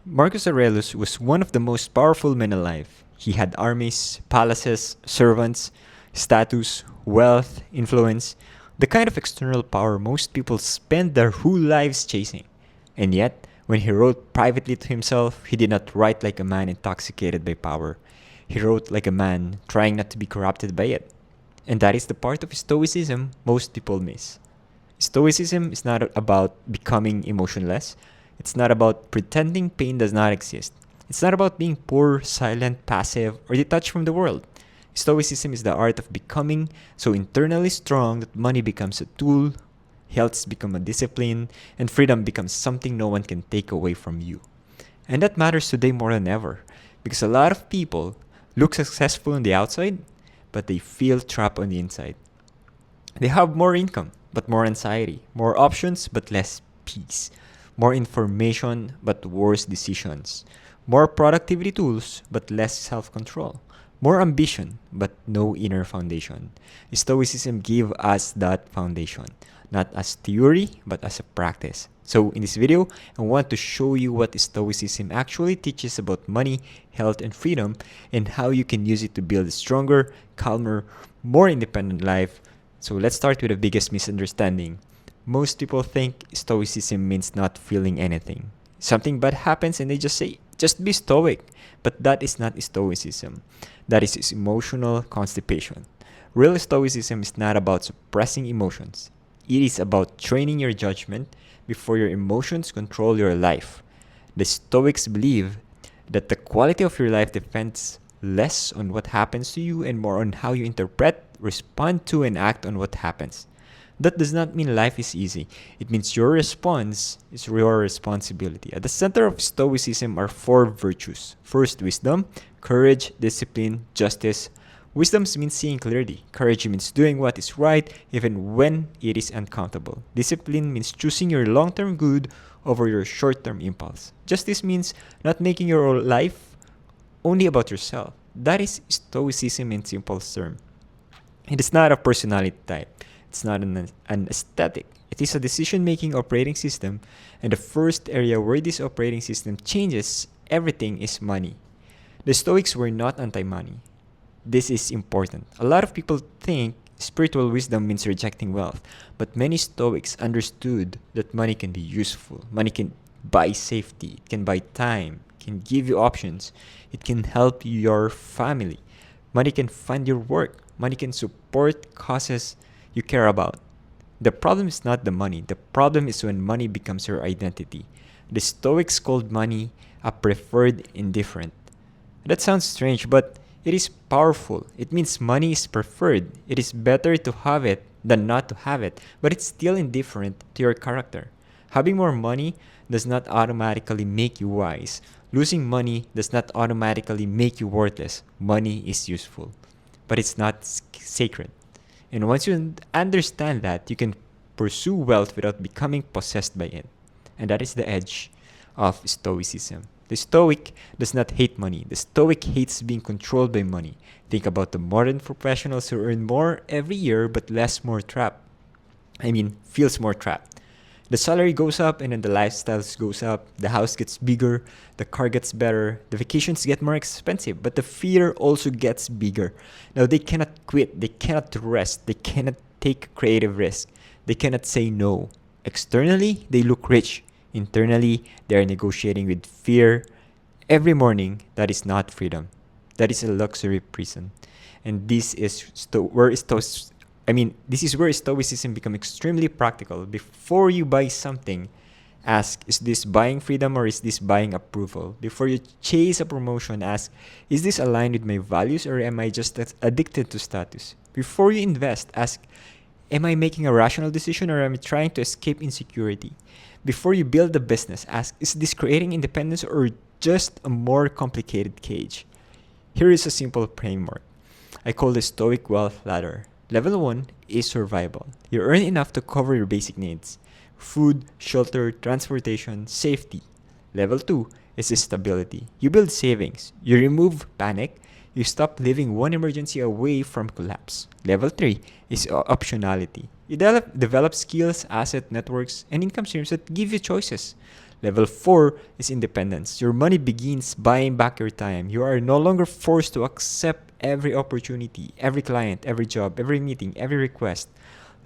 Marcus Aurelius was one of the most powerful men alive. He had armies, palaces, servants, status, wealth, influence, the kind of external power most people spend their whole lives chasing. And yet, when he wrote privately to himself, he did not write like a man intoxicated by power. He wrote like a man trying not to be corrupted by it. And that is the part of Stoicism most people miss. Stoicism is not about becoming emotionless. It's not about pretending pain does not exist. It's not about being poor, silent, passive, or detached from the world. Stoicism is the art of becoming so internally strong that money becomes a tool, health becomes a discipline, and freedom becomes something no one can take away from you. And that matters today more than ever, because a lot of people look successful on the outside, but they feel trapped on the inside. They have more income, but more anxiety, more options, but less peace, more information, but worse decisions, more productivity tools, but less self control, more ambition, but no inner foundation. Stoicism gives us that foundation, not as theory, but as a practice. So, in this video, I want to show you what Stoicism actually teaches about money, health, and freedom, and how you can use it to build a stronger, calmer, more independent life. So, let's start with the biggest misunderstanding. Most people think Stoicism means not feeling anything. Something bad happens and they just say, just be stoic. But that is not Stoicism. That is emotional constipation. Real Stoicism is not about suppressing emotions. It is about training your judgment before your emotions control your life. The Stoics believe that the quality of your life depends less on what happens to you and more on how you interpret, respond to, and act on what happens. That does not mean life is easy. It means your response is your responsibility. At the center of Stoicism are four virtues. First, wisdom, courage, discipline, justice. Wisdom means seeing clearly. Courage means doing what is right even when it is uncomfortable. Discipline means choosing your long-term good over your short-term impulse. Justice means not making your life only about yourself. That is Stoicism in simple terms. It is not a personality type. It's not an aesthetic. It is a decision-making operating system, and the first area where this operating system changes everything is money. The Stoics were not anti-money. This is important. A lot of people think spiritual wisdom means rejecting wealth, but many Stoics understood that money can be useful. Money can buy safety, it can buy time, it can give you options, it can help your family. Money can fund your work. Money can support causes you care about. The problem is not the money. The problem is when money becomes your identity. The Stoics called money a preferred indifferent. That sounds strange, but it is powerful. It means money is preferred. It is better to have it than not to have it, but it's still indifferent to your character. Having more money does not automatically make you wise. Losing money does not automatically make you worthless. Money is useful, but it's not sacred. And once you understand that, you can pursue wealth without becoming possessed by it. And that is the edge of Stoicism. The Stoic does not hate money. The Stoic hates being controlled by money. Think about the modern professionals who earn more every year but feels more trapped. The salary goes up and then the lifestyles goes up. The house gets bigger, the car gets better, the vacations get more expensive, but the fear also gets bigger. Now they cannot quit, they cannot rest, they cannot take creative risk, they cannot say no. Externally, they look rich. Internally, they are negotiating with fear. Every morning, that is not freedom. That is a luxury prison. And this is this is where Stoicism becomes extremely practical. Before you buy something, ask, is this buying freedom or is this buying approval? Before you chase a promotion, ask, is this aligned with my values or am I just addicted to status? Before you invest, ask, am I making a rational decision or am I trying to escape insecurity? Before you build a business, ask, is this creating independence or just a more complicated cage? Here is a simple framework. I call the Stoic Wealth Ladder. Level 1 is survival. You earn enough to cover your basic needs: food, shelter, transportation, safety. Level 2 is stability. You build savings. You remove panic. You stop living one emergency away from collapse. Level 3 is optionality. You develop skills, asset networks, and income streams that give you choices. Level 4 is independence. Your money begins buying back your time. You are no longer forced to accept every opportunity, every client, every job, every meeting, every request.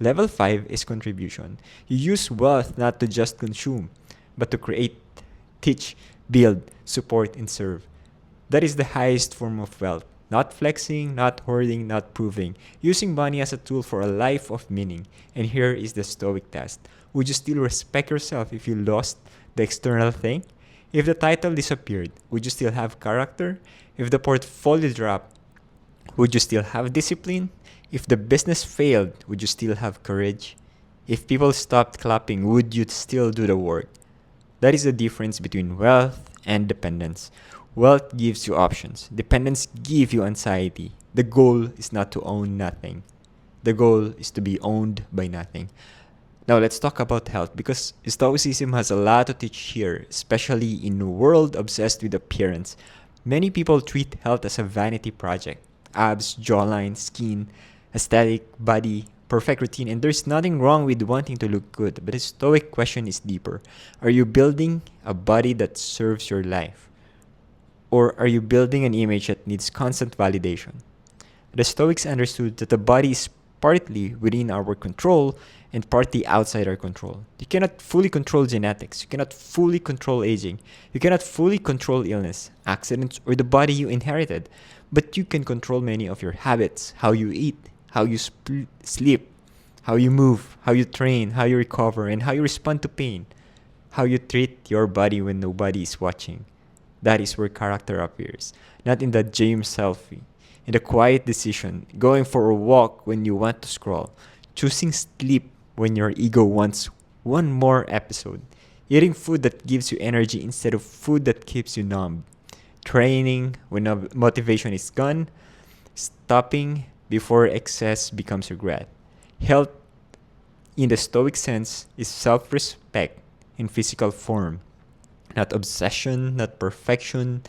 Level 5 is contribution. You use wealth not to just consume, but to create, teach, build, support, and serve. That is the highest form of wealth. Not flexing, not hoarding, not proving. Using money as a tool for a life of meaning. And here is the Stoic test. Would you still respect yourself if you lost the external thing? If the title disappeared, would you still have character? If the portfolio dropped, would you still have discipline? If the business failed, would you still have courage? If people stopped clapping, would you still do the work? That is the difference between wealth and dependence. Wealth gives you options. Dependence gives you anxiety. The goal is not to own nothing. The goal is to be owned by nothing. Now let's talk about health, because Stoicism has a lot to teach here, especially in a world obsessed with appearance. Many people treat health as a vanity project. Abs, jawline, skin, aesthetic, body, perfect routine, and there's nothing wrong with wanting to look good. But the Stoic question is deeper. Are you building a body that serves your life? Or are you building an image that needs constant validation? The Stoics understood that the body is partly within our control and partly outside our control. You cannot fully control genetics. You cannot fully control aging. You cannot fully control illness, accidents, or the body you inherited. But you can control many of your habits, how you eat, how you sleep, how you move, how you train, how you recover, and how you respond to pain, how you treat your body when nobody is watching. That is where character appears, not in the gym selfie, in the quiet decision, going for a walk when you want to scroll, choosing sleep when your ego wants one more episode, eating food that gives you energy instead of food that keeps you numb, training when motivation is gone, stopping before excess becomes regret. Health, in the Stoic sense, is self-respect in physical form. Not obsession, not perfection,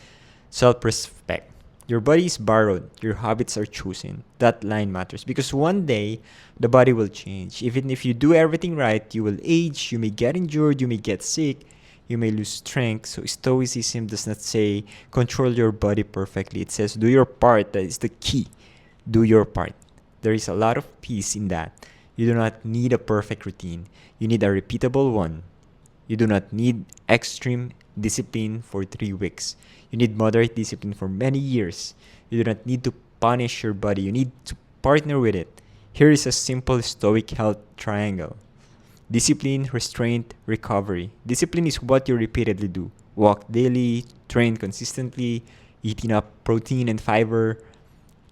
self-respect. Your body is borrowed, your habits are chosen. That line matters because one day the body will change. Even if you do everything right, you will age, you may get injured, you may get sick, you may lose strength. So Stoicism does not say control your body perfectly. It says do your part. That is the key. Do your part. There is a lot of peace in that. You do not need a perfect routine. You need a repeatable one. You do not need extreme discipline for 3 weeks. You need moderate discipline for many years. You do not need to punish your body. You need to partner with it. Here is a simple Stoic health triangle. Discipline, restraint, recovery. Discipline is what you repeatedly do. Walk daily, train consistently, eat enough protein and fiber,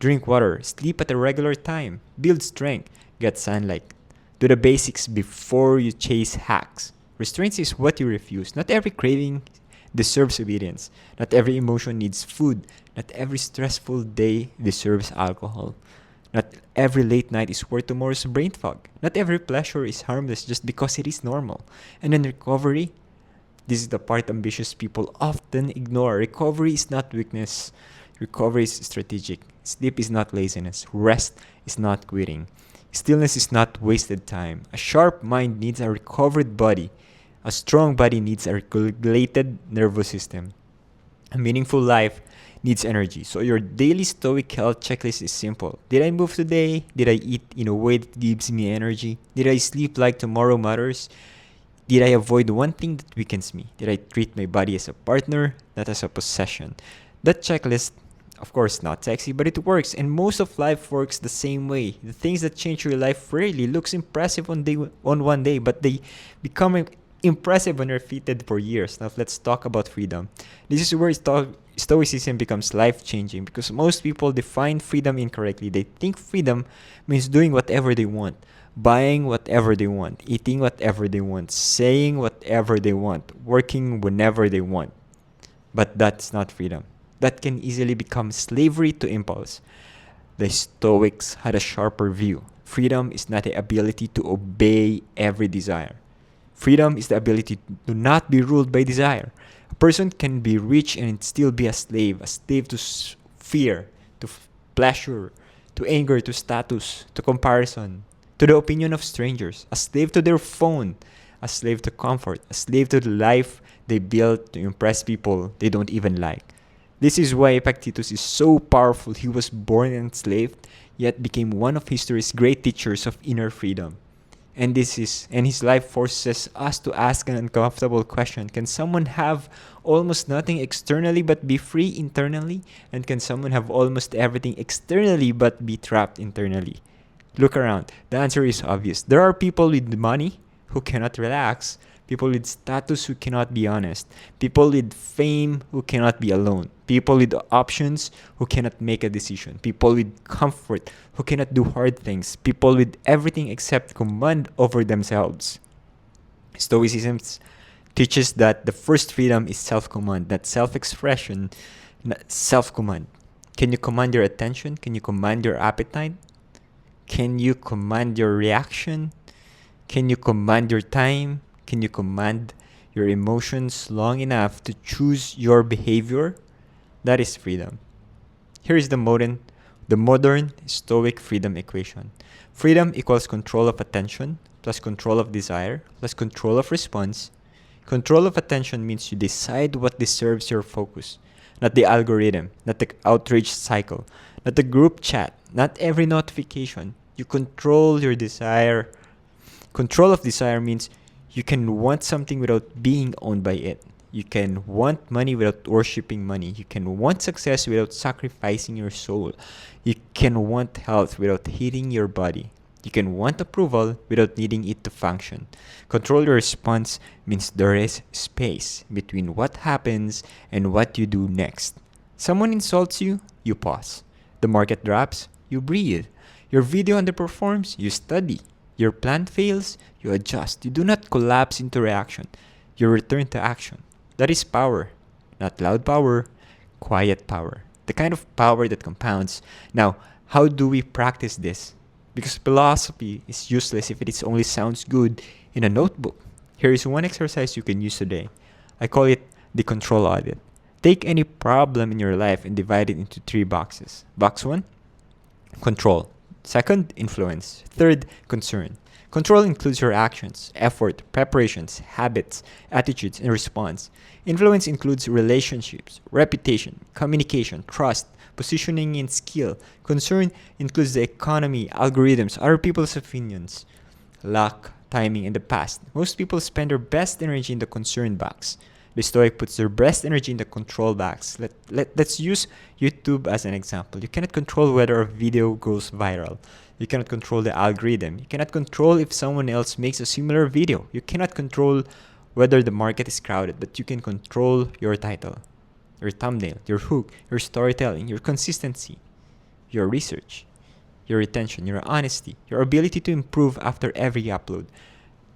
drink water, sleep at a regular time, build strength, get sunlight. Do the basics before you chase hacks. Restraint is what you refuse. Not every craving deserves obedience. Not every emotion needs food. Not every stressful day deserves alcohol. Not every late night is worth tomorrow's brain fog. Not every pleasure is harmless just because it is normal. And in recovery, this is the part ambitious people often ignore. Recovery is not weakness. Recovery is strategic. Sleep is not laziness. Rest is not quitting. Stillness is not wasted time. A sharp mind needs a recovered body. A strong body needs a regulated nervous system. A meaningful life needs energy. So your daily Stoic health checklist is simple. Did I move today? Did I eat in a way that gives me energy? Did I sleep like tomorrow matters? Did I avoid one thing that weakens me? Did I treat my body as a partner, not as a possession? That checklist, of course, not sexy, but it works. And most of life works the same way. The things that change your life rarely looks impressive on one day, but they become impressive when repeated for years. Now let's talk about freedom. This is where Stoicism becomes life-changing because most people define freedom incorrectly. They think freedom means doing whatever they want, buying whatever they want, eating whatever they want, saying whatever they want, working whenever they want. But that's not freedom. That can easily become slavery to impulse. The Stoics had a sharper view. Freedom is not the ability to obey every desire. Freedom is the ability to not be ruled by desire. A person can be rich and still be a slave to fear, to pleasure, to anger, to status, to comparison, to the opinion of strangers, a slave to their phone, a slave to comfort, a slave to the life they build to impress people they don't even like. This is why Epictetus is so powerful. He was born enslaved, yet became one of history's great teachers of inner freedom. And his life forces us to ask an uncomfortable question. Can someone have almost nothing externally but be free internally? And can someone have almost everything externally but be trapped internally? Look around. The answer is obvious. There are people with money who cannot relax, people with status who cannot be honest, people with fame who cannot be alone, people with options who cannot make a decision, people with comfort who cannot do hard things, people with everything except command over themselves. Stoicism teaches that the first freedom is self-command, not self-expression, not self-command. Can you command your attention? Can you command your appetite? Can you command your reaction? Can you command your time? Can you command your emotions long enough to choose your behavior? That is freedom. Here is the modern Stoic freedom equation. Freedom equals control of attention plus control of desire plus control of response. Control of attention means you decide what deserves your focus, not the algorithm, not the outrage cycle, not the group chat, not every notification. You control your desire. Control of desire means you can want something without being owned by it. You can want money without worshipping money. You can want success without sacrificing your soul. You can want health without hating your body. You can want approval without needing it to function. Control your response means there is space between what happens and what you do next. Someone insults you, you pause. The market drops, you breathe. Your video underperforms, you study. Your plan fails, you adjust. You do not collapse into reaction. You return to action. That is power. Not loud power, quiet power. The kind of power that compounds. Now, how do we practice this? Because philosophy is useless if it only sounds good in a notebook. Here is one exercise you can use today. I call it the control audit. Take any problem in your life and divide it into 3 boxes. Box 1, control. Second, influence. Third, concern. Control includes your actions, effort, preparations, habits, attitudes, and response. Influence includes relationships, reputation, communication, trust, positioning, and skill. Concern includes the economy, algorithms, other people's opinions, luck, timing, and the past. Most people spend their best energy in the concern box. The Stoic puts their best energy in the control box. Let's use YouTube as an example. You cannot control whether a video goes viral. You cannot control the algorithm. You cannot control if someone else makes a similar video. You cannot control whether the market is crowded, but you can control your title, your thumbnail, your hook, your storytelling, your consistency, your research, your retention, your honesty, your ability to improve after every upload.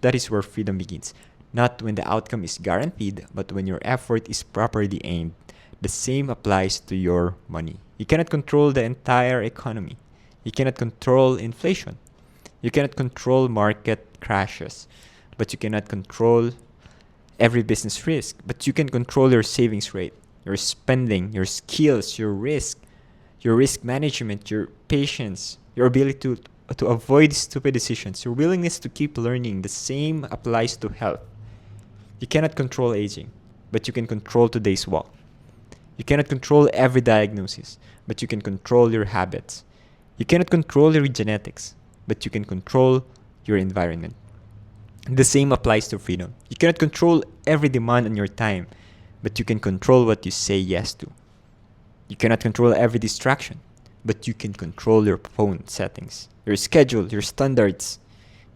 That is where freedom begins. Not when the outcome is guaranteed, but when your effort is properly aimed. The same applies to your money. You cannot control the entire economy. You cannot control inflation. You cannot control market crashes. But you cannot control every business risk. But you can control your savings rate, your spending, your skills, your risk management, your patience, your ability to avoid stupid decisions, your willingness to keep learning. The same applies to health. You cannot control aging, but you can control today's walk. You cannot control every diagnosis, but you can control your habits. You cannot control your genetics, but you can control your environment. The same applies to freedom. You cannot control every demand on your time, but you can control what you say yes to. You cannot control every distraction, but you can control your phone settings, your schedule, your standards.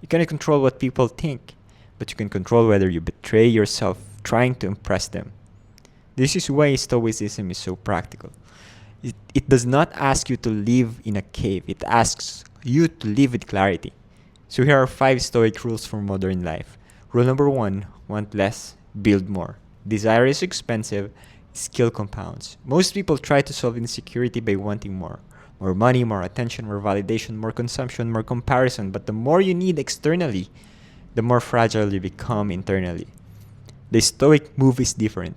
You cannot control what people think, but you can control whether you betray yourself trying to impress them. This is why Stoicism is so practical. It does not ask you to live in a cave. It asks you to live with clarity. So here are 5 Stoic rules for modern life. Rule number 1, want less, build more. Desire is expensive, skill compounds. Most people try to solve insecurity by wanting more. More money, more attention, more validation, more consumption, more comparison. But the more you need externally, the more fragile you become internally. The Stoic move is different.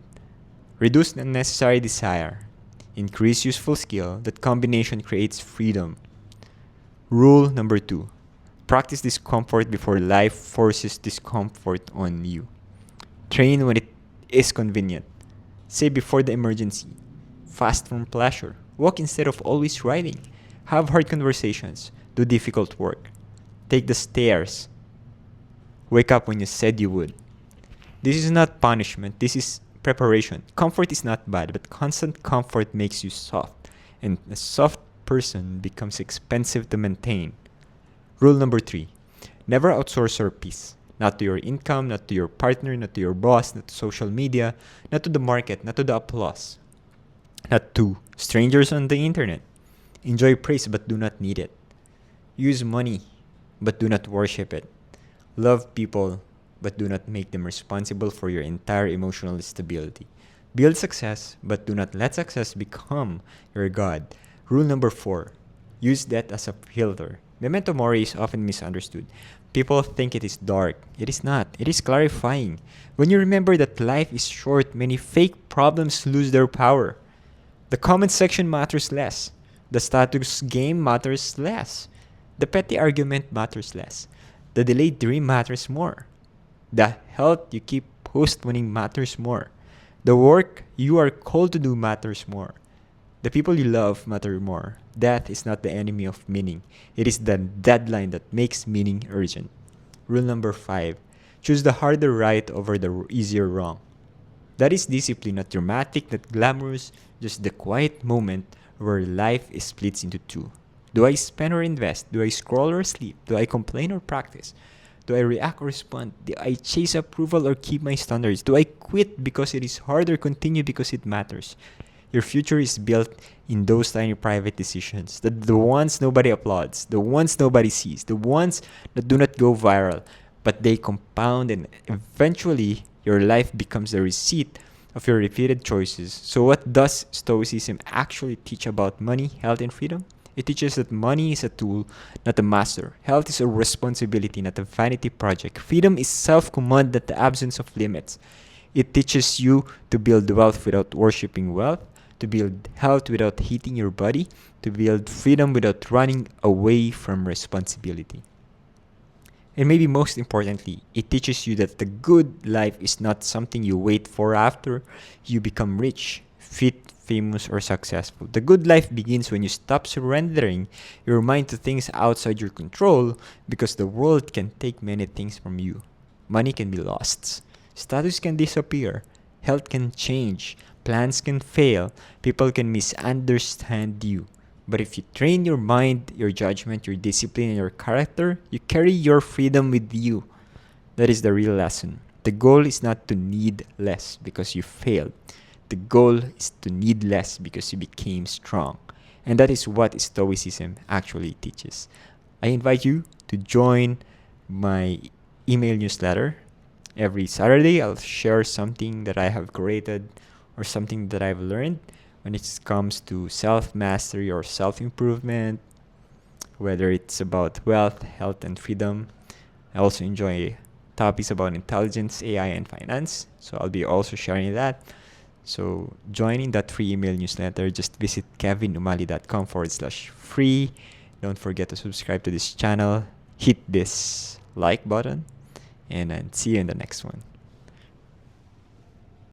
Reduce unnecessary desire. Increase useful skill. That combination creates freedom. Rule number 2. Practice discomfort before life forces discomfort on you. Train when it is convenient. Save before the emergency. Fast from pleasure. Walk instead of always riding. Have hard conversations. Do difficult work. Take the stairs. Wake up when you said you would. This is not punishment. This is preparation. Comfort is not bad, but constant comfort makes you soft. And a soft person becomes expensive to maintain. Rule number 3. Never outsource your peace. Not to your income, not to your partner, not to your boss, not to social media, not to the market, not to the applause, not to strangers on the internet. Enjoy praise but do not need it. Use money but do not worship it. Love people but do not make them responsible for your entire emotional stability. Build success but do not let success become your God. Rule number 4. Use death as a filter. Memento mori is often misunderstood. People think it is dark. It is not. It is clarifying. When you remember that life is short, many fake problems lose their power. The comment section matters less. The status game matters less. The petty argument matters less. The delayed dream matters more. The health you keep postponing matters more. The work you are called to do matters more. The people you love matter more. Death is not the enemy of meaning. It is the deadline that makes meaning urgent. Rule number 5. Choose the harder right over the easier wrong. That is discipline, not dramatic, not glamorous, just the quiet moment where life is split into two. Do I spend or invest? Do I scroll or sleep? Do I complain or practice? Do I react or respond? Do I chase approval or keep my standards? Do I quit because it is hard or continue because it matters? Your future is built in those tiny private decisions. The ones nobody applauds, the ones nobody sees, the ones that do not go viral, but they compound and eventually your life becomes the receipt of your repeated choices. So what does Stoicism actually teach about money, health, and freedom? It teaches that money is a tool, not a master. Health is a responsibility, not a vanity project. Freedom is self-command, not the absence of limits. It teaches you to build wealth without worshipping wealth, to build health without hating your body, to build freedom without running away from responsibility. And maybe most importantly, it teaches you that the good life is not something you wait for after you become rich, fit, famous, or successful. The good life begins when you stop surrendering your mind to things outside your control, because the world can take many things from you. Money can be lost. Status can disappear. Health can change. Plans can fail. People can misunderstand you. But if you train your mind, your judgment, your discipline, and your character, you carry your freedom with you. That is the real lesson. The goal is not to need less because you failed. The goal is to need less because you became strong. And that is what Stoicism actually teaches. I invite you to join my email newsletter. Every Saturday, I'll share something that I have created or something that I've learned when it comes to self-mastery or self-improvement, whether it's about wealth, health, and freedom. I also enjoy topics about intelligence, AI, and finance. So I'll be also sharing that. So joining that free email newsletter, just visit kevinumali.com/free. Don't forget to subscribe to this channel. Hit this like button. And then see you in the next one.